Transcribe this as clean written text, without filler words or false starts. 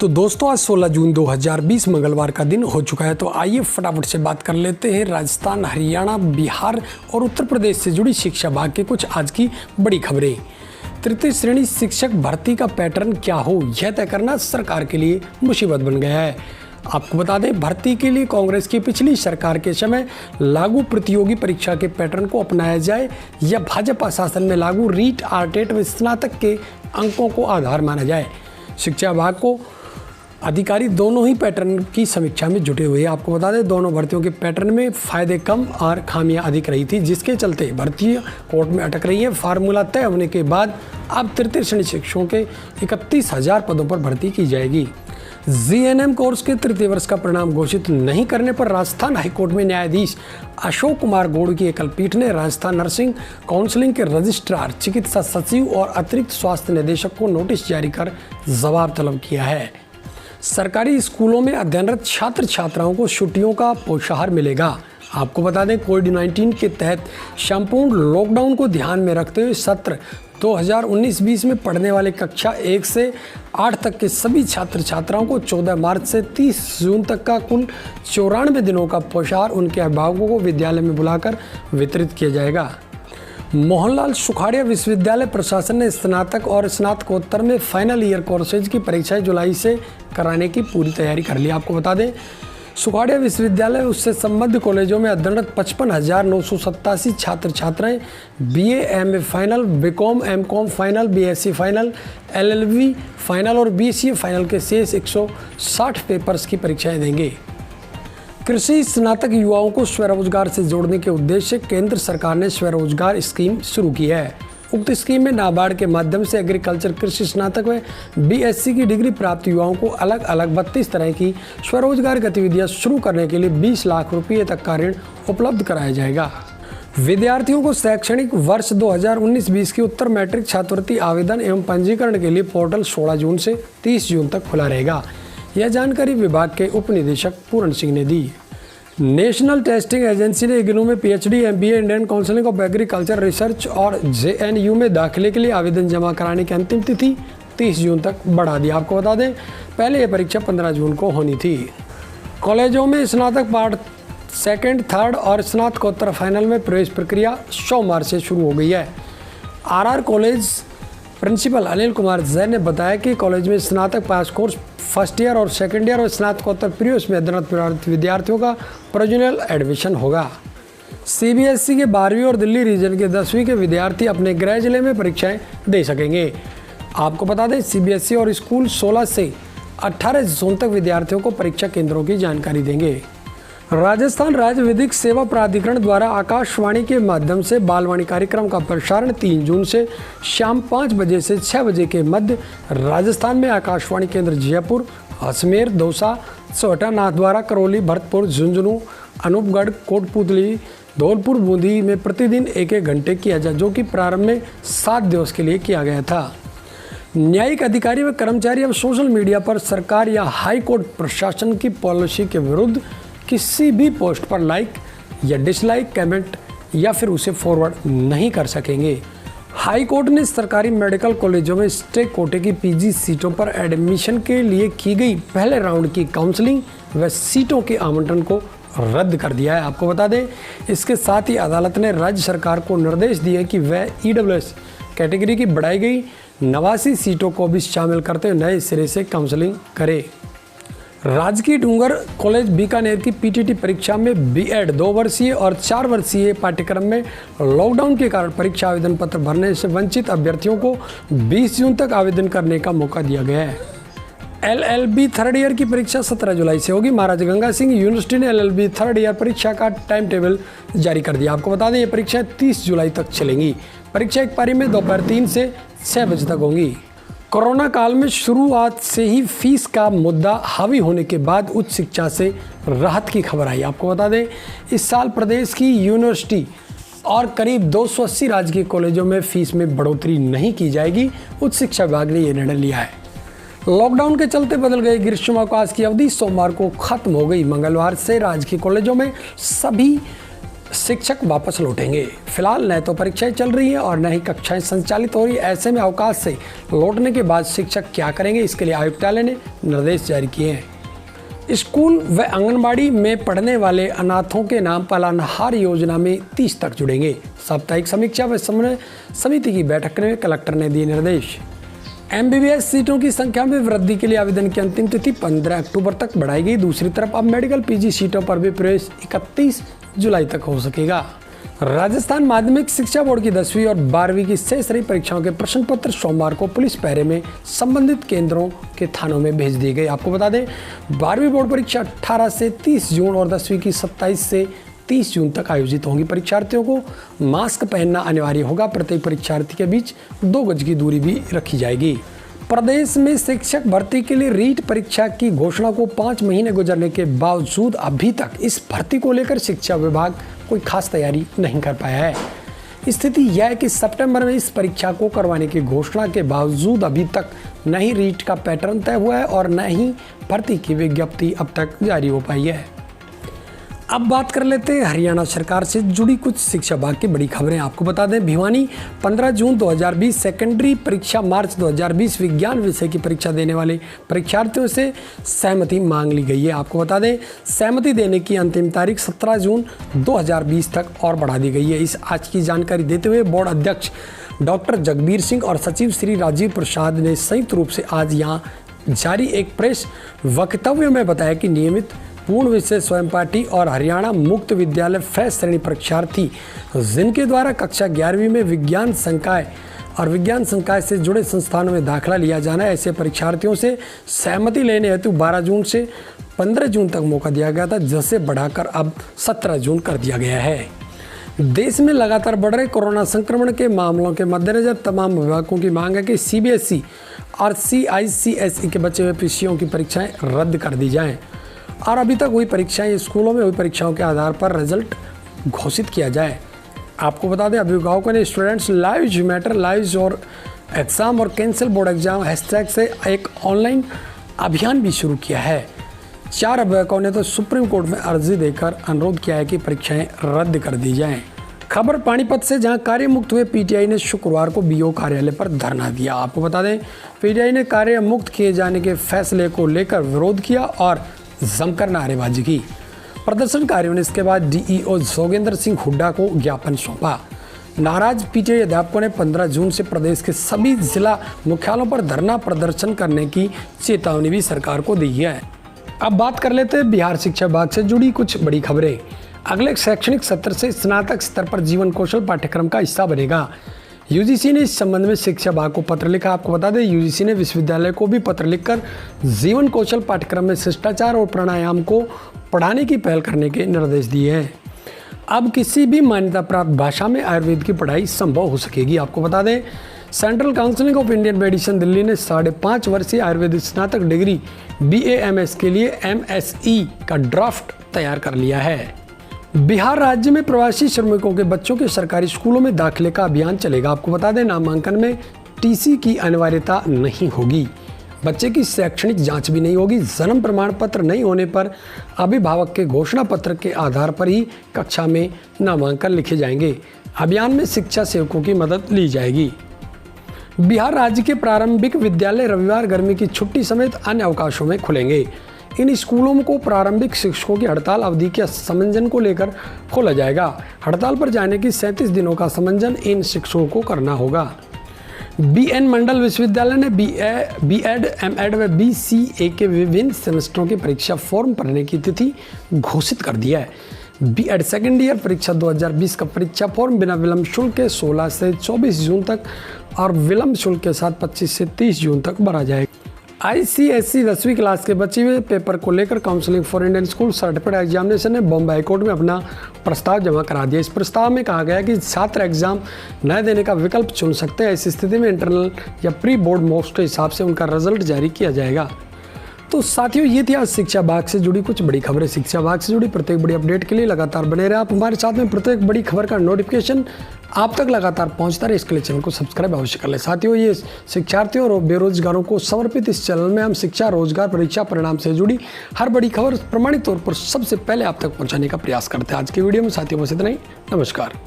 तो दोस्तों आज 16 जून 2020 मंगलवार का दिन हो चुका है। तो आइए फटाफट से बात कर लेते हैं राजस्थान, हरियाणा, बिहार और उत्तर प्रदेश से जुड़ी शिक्षा विभाग की कुछ आज की बड़ी खबरें। तृतीय श्रेणी शिक्षक भर्ती का पैटर्न क्या हो, यह तय करना सरकार के लिए मुसीबत बन गया है। आपको बता दें, भर्ती के लिए कांग्रेस की पिछली सरकार के समय लागू प्रतियोगी परीक्षा के पैटर्न को अपनाया जाए या भाजपा शासन में लागू रीट, आरटेट व स्नातक के अंकों को आधार माना जाए। शिक्षा विभाग को अधिकारी दोनों ही पैटर्न की समीक्षा में जुटे हुए हैं। आपको बता दें, दोनों भर्तियों के पैटर्न में फायदे कम और खामियां अधिक रही थी, जिसके चलते भर्तियां कोर्ट में अटक रही है। फार्मूला तय होने के बाद अब तृतीय श्रेणी शिक्षकों के 31,000 पदों पर भर्ती की जाएगी। जीएनएम कोर्स के तृतीय वर्ष का परिणाम घोषित नहीं करने पर राजस्थान हाईकोर्ट में न्यायाधीश अशोक कुमार गौड़ की एकल पीठ ने राजस्थान नर्सिंग काउंसिलिंग के रजिस्ट्रार, चिकित्सा सचिव और अतिरिक्त स्वास्थ्य निदेशक को नोटिस जारी कर जवाब तलब किया है। सरकारी स्कूलों में अध्ययनरत छात्र छात्राओं को छुट्टियों का पोषाहार मिलेगा। आपको बता दें, कोविड-19 के तहत संपूर्ण लॉकडाउन को ध्यान में रखते हुए सत्र 2019-20 में पढ़ने वाले कक्षा 1 से 8 तक के सभी छात्र छात्राओं को 14 मार्च से 30 जून तक का कुल 94 दिनों का पोषाहार उनके अभिभावकों को विद्यालय में बुलाकर वितरित किया जाएगा। मोहनलाल सुखाड़िया विश्वविद्यालय प्रशासन ने स्नातक और स्नातकोत्तर में फाइनल ईयर कोर्सेज की परीक्षाएं जुलाई से कराने की पूरी तैयारी कर ली। आपको बता दें, सुखाड़िया विश्वविद्यालय उससे संबद्ध कॉलेजों में अध्ययनरत 55,987 छात्र छात्राएं BA, MA final, BCom, MCom final, BSc final, LLB final और बीसीए फाइनल के शेष 160 पेपर्स की परीक्षाएं देंगे। कृषि स्नातक युवाओं को स्वरोजगार से जोड़ने के उद्देश्य से केंद्र सरकार ने स्वरोजगार स्कीम शुरू की है। उक्त स्कीम में नाबार्ड के माध्यम से एग्रीकल्चर, कृषि स्नातक व बीएससी की डिग्री प्राप्त युवाओं को अलग अलग 32 तरह की स्वरोजगार गतिविधियां शुरू करने के लिए 20 लाख रुपये तक का ऋण उपलब्ध कराया जाएगा। विद्यार्थियों को शैक्षणिक वर्ष 2019-20 की उत्तर मैट्रिक छात्रवृत्ति आवेदन एवं पंजीकरण के लिए पोर्टल 16 जून से 30 जून तक खुला रहेगा। यह जानकारी विभाग के उप निदेशक पूर्ण सिंह ने दी। नेशनल टेस्टिंग एजेंसी ने इग्नू में PhD, MBA, Indian council of agriculture research और जेएनयू में दाखिले के लिए आवेदन जमा कराने की अंतिम तिथि 30 जून तक बढ़ा दी। आपको बता दें, पहले यह परीक्षा 15 जून को होनी थी। कॉलेजों में स्नातक पार्ट सेकेंड, थर्ड और स्नातकोत्तर फाइनल में प्रवेश प्रक्रिया सोमवार से शुरू हो गई है। RR college principal Anil Kumar Jain ने बताया कि कॉलेज में स्नातक पास कोर्स फर्स्ट ईयर और सेकेंड ईयर और स्नातकोत्तर प्रीवियस में अध्ययनरत विद्यार्थियों का प्रोविजनल एडमिशन होगा। सीबीएसई के 12वीं और दिल्ली रीजन के 10वीं के विद्यार्थी अपने गृह जिले में परीक्षाएं दे सकेंगे। आपको बता दें, सीबीएसई और स्कूल 16 से 18 जून तक विद्यार्थियों को परीक्षा केंद्रों की जानकारी देंगे। राजस्थान राज्य विधिक सेवा प्राधिकरण द्वारा आकाशवाणी के माध्यम से बालवाणी कार्यक्रम का प्रसारण 3 जून से शाम 5 बजे से 6 बजे के मध्य राजस्थान में आकाशवाणी केंद्र जयपुर, अजमेर, दौसा, सोहटा, नाथद्वारा, करौली, भरतपुर, झुंझुनू, अनूपगढ़, कोटपुतली, धौलपुर, बूंदी में प्रतिदिन 1-1 घंटे किया जाए, जो कि प्रारंभ में 7 दिवस के लिए किया गया था। न्यायिक अधिकारी व कर्मचारी अब सोशल मीडिया पर सरकार या हाई कोर्ट प्रशासन की पॉलिसी के विरुद्ध किसी भी पोस्ट पर लाइक या डिसलाइक, कमेंट या फिर उसे फॉरवर्ड नहीं कर सकेंगे। हाई कोर्ट ने सरकारी मेडिकल कॉलेजों में स्टेट कोटे की पीजी सीटों पर एडमिशन के लिए की गई पहले राउंड की काउंसलिंग व सीटों के आवंटन को रद्द कर दिया है। आपको बता दें, इसके साथ ही अदालत ने राज्य सरकार को निर्देश दिए कि वह ईडब्ल्यूएस कैटेगरी की बढ़ाई गई 89 सीटों को भी शामिल करते हुए नए सिरे से काउंसलिंग करे। राजकीय डूंगर कॉलेज बीकानेर की पीटीटी परीक्षा में बीएड 2 वर्षीय और 4 वर्षीय पाठ्यक्रम में लॉकडाउन के कारण परीक्षा आवेदन पत्र भरने से वंचित अभ्यर्थियों को 20 जून तक आवेदन करने का मौका दिया गया है। एलएलबी थर्ड ईयर की परीक्षा 17 जुलाई से होगी। महाराजा गंगा सिंह यूनिवर्सिटी ने एलएलबी थर्ड ईयर परीक्षा का टाइम टेबल जारी कर दिया। आपको बता दें, ये परीक्षाएं 30 जुलाई तक चलेंगी। परीक्षा एक पारी में दोपहर 3 से 6 बजे तक होंगी। कोरोना काल में शुरुआत से ही फीस का मुद्दा हावी होने के बाद उच्च शिक्षा से राहत की खबर आई। आपको बता दें, इस साल प्रदेश की यूनिवर्सिटी और करीब 280 राजकीय कॉलेजों में फीस में बढ़ोतरी नहीं की जाएगी। उच्च शिक्षा विभाग ने यह निर्णय लिया है। लॉकडाउन के चलते बदल गई ग्रीष्मावकाश की अवधि सोमवार को खत्म हो गई। मंगलवार से राजकीय कॉलेजों में सभी शिक्षक वापस लौटेंगे। फिलहाल न तो परीक्षाएं चल रही हैं और न ही कक्षाएं संचालित हो रही। ऐसे में अवकाश से लौटने के बाद शिक्षक क्या करेंगे, इसके लिए आयुक्तालय ने निर्देश जारी किए हैं। स्कूल व आंगनबाड़ी में पढ़ने वाले अनाथों के नाम पालनहार योजना में 30 तक जुड़ेंगे। साप्ताहिक समीक्षा व समन्वय समिति की बैठक में कलेक्टर ने दिए निर्देश। MBBS सीटों की संख्या में वृद्धि के लिए आवेदन की अंतिम तिथि 15 अक्टूबर तक बढ़ाई गई। दूसरी तरफ अब मेडिकल PG सीटों पर भी प्रवेश 31 जुलाई तक हो सकेगा। राजस्थान माध्यमिक शिक्षा बोर्ड की 10वीं और 12वीं की शेष रही परीक्षाओं के प्रश्न पत्र सोमवार को पुलिस पहरे में संबंधित केंद्रों के थानों में भेज दिए गए। आपको बता दें 12वीं बोर्ड परीक्षा 18 से 30 जून और 10वीं की 27 से 30 जून तक आयोजित होंगी। परीक्षार्थियों को मास्क पहनना अनिवार्य होगा। प्रत्येक परीक्षार्थी के बीच 2 गज की दूरी भी रखी जाएगी। प्रदेश में शिक्षक भर्ती के लिए रीट परीक्षा की घोषणा को 5 महीने गुजरने के बावजूद अभी तक इस भर्ती को लेकर शिक्षा विभाग कोई खास तैयारी नहीं कर पाया है। स्थिति यह है कि सितंबर में इस परीक्षा को करवाने की घोषणा के बावजूद अभी तक न ही रीट का पैटर्न तय हुआ है और न ही भर्ती की विज्ञप्ति अब तक जारी हो पाई है। अब बात कर लेते हैं हरियाणा सरकार से जुड़ी कुछ शिक्षा विभाग की बड़ी खबरें। आपको बता दें भिवानी 15 जून 2020 सेकेंडरी परीक्षा, मार्च 2020 विज्ञान विषय की परीक्षा देने वाले परीक्षार्थियों से सहमति मांग ली गई है। आपको बता दें सहमति देने की अंतिम तारीख 17 जून 2020 तक और बढ़ा दी गई है। इस आज की जानकारी देते हुए बोर्ड अध्यक्ष डॉक्टर जगबीर सिंह और सचिव श्री राजीव प्रसाद ने संयुक्त रूप से आज यहाँ जारी एक प्रेस वक्तव्य में बताया कि नियमित पूर्ण विषय स्वयं पाठी और हरियाणा मुक्त विद्यालय फैस श्रेणी परीक्षार्थी जिनके द्वारा कक्षा 11वीं में विज्ञान संकाय और विज्ञान संकाय से जुड़े संस्थानों में दाखिला लिया जाना है, ऐसे परीक्षार्थियों से सहमति लेने हेतु 12 जून से 15 जून तक मौका दिया गया था, जिसे बढ़ाकर अब 17 जून कर दिया गया है। देश में लगातार बढ़ रहे कोरोना संक्रमण के मामलों के मद्देनजर तमाम विभागों की मांग है कि CBSE और CICSE के बचे हुए विषयों की परीक्षाएं रद्द कर दी जाएं और अभी तक हुई परीक्षाएं स्कूलों में हुई परीक्षाओं के आधार पर रिजल्ट घोषित किया जाए। आपको बता दें अभिभावकों ने स्टूडेंट्स लाइव्स मैटर लाइव्स और एग्ज़ाम और कैंसिल बोर्ड एग्जाम हैशटैग से एक ऑनलाइन अभियान भी शुरू किया है। 4 अभिभावकों ने तो सुप्रीम कोर्ट में अर्जी देकर अनुरोध किया है कि परीक्षाएं रद्द कर दी जाएं। खबर पानीपत से, जहां कार्य मुक्त हुए PTI ने शुक्रवार को BO कार्यालय पर धरना दिया। आपको बता दें PTI ने कार्य मुक्त किए जाने के फैसले को लेकर विरोध किया और जमकर नारेबाजी की। प्रदर्शनकारियों ने इसके बाद DEO जोगेंद्र सिंह हुड्डा को ज्ञापन सौंपा। नाराज PTI अध्यापकों ने 15 जून से प्रदेश के सभी जिला मुख्यालयों पर धरना प्रदर्शन करने की चेतावनी भी सरकार को दी है। अब बात कर लेते हैं बिहार शिक्षा विभाग से जुड़ी कुछ बड़ी खबरें। अगले शैक्षणिक सत्र से स्नातक स्तर पर जीवन कौशल पाठ्यक्रम का हिस्सा बनेगा। UGC ने इस संबंध में शिक्षा विभाग को पत्र लिखा। आपको बता दें UGC ने विश्वविद्यालय को भी पत्र लिखकर जीवन कौशल पाठ्यक्रम में शिष्टाचार और प्राणायाम को पढ़ाने की पहल करने के निर्देश दिए हैं। अब किसी भी मान्यता प्राप्त भाषा में आयुर्वेद की पढ़ाई संभव हो सकेगी। आपको बता दें central council of Indian medicine Delhi ने 5.5 वर्षीय आयुर्वेदिक स्नातक डिग्री BAMS के लिए MSE का ड्राफ्ट तैयार कर लिया है। बिहार राज्य में प्रवासी श्रमिकों के बच्चों के सरकारी स्कूलों में दाखिले का अभियान चलेगा। आपको बता दें नामांकन में TC की अनिवार्यता नहीं होगी। बच्चे की शैक्षणिक जांच भी नहीं होगी। जन्म प्रमाण पत्र नहीं होने पर अभिभावक के घोषणा पत्र के आधार पर ही कक्षा में नामांकन लिखे जाएंगे। अभियान में शिक्षा सेवकों की मदद ली जाएगी। बिहार राज्य के प्रारंभिक विद्यालय रविवार, गर्मी की छुट्टी समेत अन्य अवकाशों में खुलेंगे। इन स्कूलों को प्रारंभिक शिक्षकों की हड़ताल अवधि के समंजन को लेकर खोला जाएगा। हड़ताल पर जाने की 37 दिनों का समंजन इन शिक्षकों को करना होगा। BN मंडल विश्वविद्यालय ने B.Ed, M.Ed व BCA के विभिन्न सेमेस्टरों की परीक्षा फॉर्म भरने की तिथि घोषित कर दिया है। B.Ed सेकेंड ईयर परीक्षा 2020 का परीक्षा फॉर्म बिना विलंब शुल्क के 16 से 24 जून तक और विलंब शुल्क के साथ 25 से 30 जून तक भरा जाएगा। ICSE 10वीं क्लास के बचे हुए पेपर को लेकर counselling for Indian school certificate examination ने बॉम्बे हाईकोर्ट में अपना प्रस्ताव जमा करा दिया। इस प्रस्ताव में कहा गया कि छात्र एग्जाम न देने का विकल्प चुन सकते हैं। इस स्थिति में इंटरनल या प्री बोर्ड मॉक्स के हिसाब से उनका रिजल्ट जारी किया जाएगा। तो साथियों, ये थी आज शिक्षा विभाग से जुड़ी कुछ बड़ी खबरें। शिक्षा विभाग से जुड़ी प्रत्येक बड़ी अपडेट के लिए लगातार बने रहे आप हमारे साथ में। प्रत्येक बड़ी खबर का नोटिफिकेशन आप तक लगातार पहुंचता रहे, इसके लिए चैनल को सब्सक्राइब अवश्य कर लें। साथियों, ये शिक्षार्थियों और बेरोजगारों को समर्पित इस चैनल में हम शिक्षा, रोजगार, परीक्षा परिणाम से जुड़ी हर बड़ी खबर प्रमाणित तौर पर सबसे पहले आप तक पहुँचाने का प्रयास करते हैं। आज की वीडियो में साथियों बस इतना ही। नमस्कार।